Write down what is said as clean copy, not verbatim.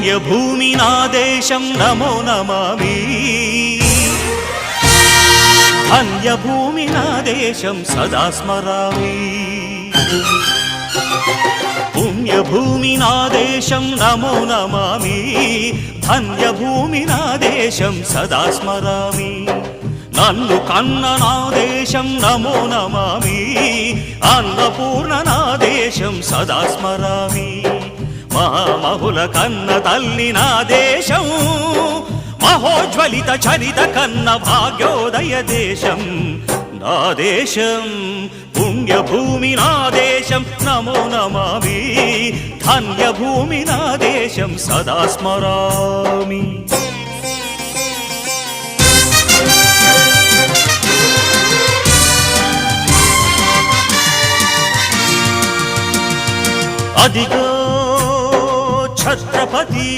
పుణ్యభూమి నా దేశం నమో నమామి ధన్యభూమి నా దేశం సదా స్మరామి పుణ్యభూమి నా దేశం నమో నమామి ధన్యభూమి నా దేశం సదా స్మరామి నన్ను కన్న నా దేశం నమో నమామి అన్నపూర్ణ నా దేశం సదా స్మరామి మహామహుల కన్న తల్లి నా దేశం మహోజ్వలిత చరిత కన్న భాగ్యోదయ దేశం నా దేశం పుణ్యభూమి నా దేశం నమో నమామి ధన్యభూమి నా దేశం సదా స్మరామి అదిగో ఛత్రపతి